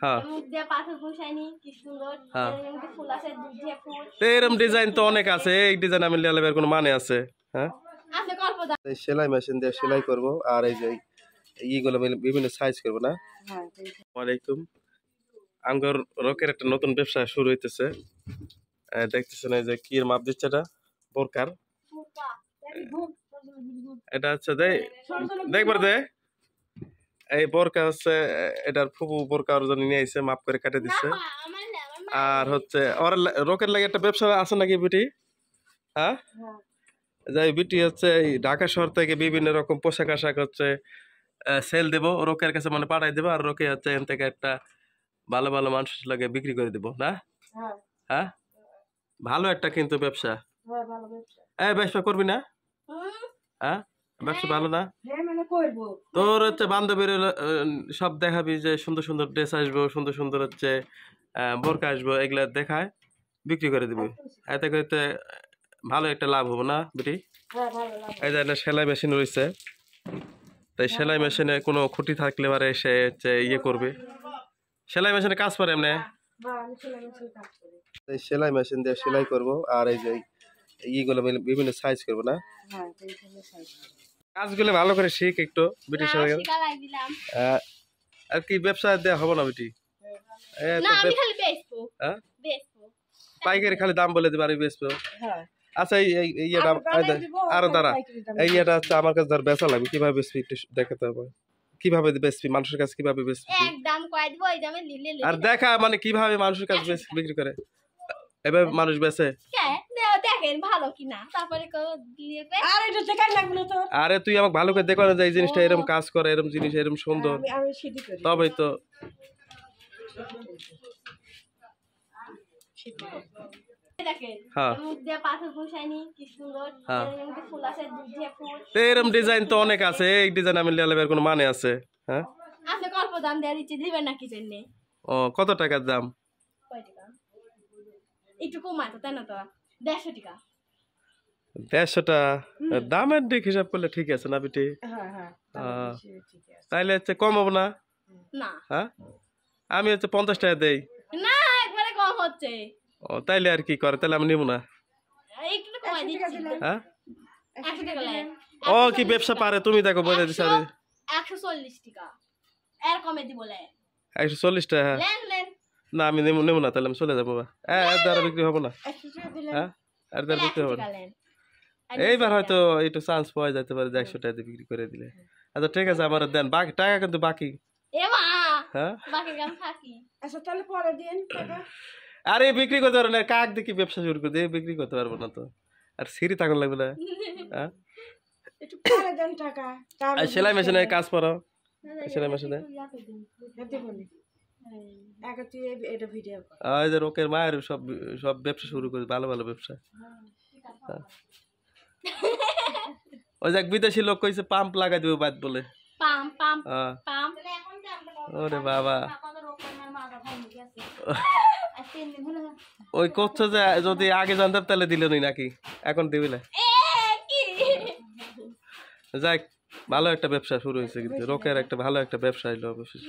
হ্যাঁ মুখ দিয়ে পাথর বসাইনি কি সুন্দর হ্যাঁ এর মধ্যে ফুল আছে দুধ দিয়ে ফুল এরকম ডিজাইন তো অনেক আছে এই ডিজাইন আমি নিলে এর কোনো মানে আছে হ্যাঁ আছে গল্প দা এই সেলাই মেশিন দিয়ে সেলাই করব আর এই যে এইগুলো বিভিন্ন সাইজ করব না হ্যাঁ ওয়ালাইকুম আঙ্গুর রকের একটা নতুন ব্যবসা শুরু হইতেছে দেখতেছেন এই যে কি এর মাপ দিচ্ছে এটা বোরকার এটা হচ্ছে দেখবার দে এই বোরকা হচ্ছে এটার ফুপু বোরকা ওর জন্য নিয়ে আইছে মাপ করে কেটে দিচ্ছে আর হচ্ছে ওর রকের লাগে একটা ব্যবসা আছে নাকি বিটি হ্যাঁ যাই বিটি হচ্ছে এই ঢাকা শহর থেকে বিভিন্ন রকম পোশাক আশাক হচ্ছে সেল দেবো রোকের কাছে মানে পাঠাই দেবো আর রোকে হচ্ছে এখান থেকে একটা ভালো ভালো মানুষের লাগে বিক্রি করে দেবো না হ্যাঁ ভালো একটা কিন্তু ব্যবসা এই ব্যবসা করবি না হ্যাঁ ব্যবসা ভালো না তোর হচ্ছে বান্ধবীর সব দেখাবি যে সুন্দর সুন্দর ড্রেস আসবো সুন্দর সুন্দর হচ্ছে বোরকা আসবো এগুলা দেখায় বিক্রি করে দিবি এতে করতে ভালো একটা লাভ হবো না বেটি এই যে সেলাই মেশিন রয়েছে তাই সেলাই মেশিনে কোনো খুঁটি থাকলে পারে সে হচ্ছে ইয়ে করবে সেলাই মেশিনে কাজ করে এমনি এই সেলাই মেশিন দিয়ে সেলাই করব আর এই যে এইগুলো বিভিন্ন সাইজ করব না কাজগুলো ভালো করে শিখ একটু বেটি সবাই আর কি ব্যবসা দেওয়া হবে না বেটি পাইকারি খালি দাম বলে দিবে আর বেচবো আচ্ছা এই আরো দাঁড়া এই এটা হচ্ছে আমার কাছে ধর বেচা লাগবে কিভাবে বেচবি একটু দেখাতে হবে কিভাবে বেচবি মানুষের কাছে কিভাবে বেচবি আর দেখা মানে কিভাবে মানুষের কাছে বিক্রি করে এভাবে মানুষ বেচে আরে তুই আমাকে ভালো করে দেখো না যে এই জিনিসটা এরকম কাজ করে এরকম জিনিস এরকম সুন্দর তবেই তো এরকম ডিজাইন তো অনেক আছে এই ডিজাইন আমি নিলে কোনো মানে আছে হ্যাঁ ও কত টাকার দাম একটু কমায় তো তাই না তো 150 টাকা 150 টাকা দামের দিক হিসাব করলে ঠিক আছে না বেটি তাইলে হচ্ছে কম হবো না না হ্যাঁ আমি হচ্ছে 50 টাকা দেই না একবারে কম হচ্ছে ও তাইলে আর কি করে তাহলে আমি নিব না একটু কমাই দিচ্ছি হ্যাঁ 100 টাকা লেন ও কি ব্যবসা পারে তুমি দেখো বলে দিছ 140 টাকা এর কমে দি বলে 140 টাকা লেন লেন না আমি নেব না তাহলে আমি চলে যাবো এর দ্বারা বিক্রি হবো না হ্যাঁ এর দ্বারা বিক্রি হবো না এইবার হয়তো একটু চান্স পাওয়া যেতে পারে যে 100 টাকা দিয়ে বিক্রি করে দিলে আচ্ছা ঠিক আছে আমার দেন বাকি টাকা কিন্তু বাকি হ্যাঁ আচ্ছা তাহলে পরে দিন টাকা আরে বিক্রি করতে পারবো না কাক দেখি ব্যবসা শুরু করে দিয়ে বিক্রি করতে পারবো না তো আর সিঁড়ি থাকুন লাগবে না হ্যাঁ একটু পরে দেন টাকা সেলাই মেশিনে কাজ করো সেলাই মেশিনে রোকের মায়ের সব সব ব্যবসা শুরু করে ভালো ভালো ব্যবসা ওই যাক বিদেশি লোক কইছে পাম্প লাগাই দিবে বাদ বলে ওরে বাবা ওই করছে যে যদি আগে জানতাম তাহলে দিল নাকি এখন দিবি না যাক ভালো একটা ব্যবসা শুরু হয়েছে কিন্তু রোকের একটা ভালো একটা ব্যবসা হইলো অবশ্যই।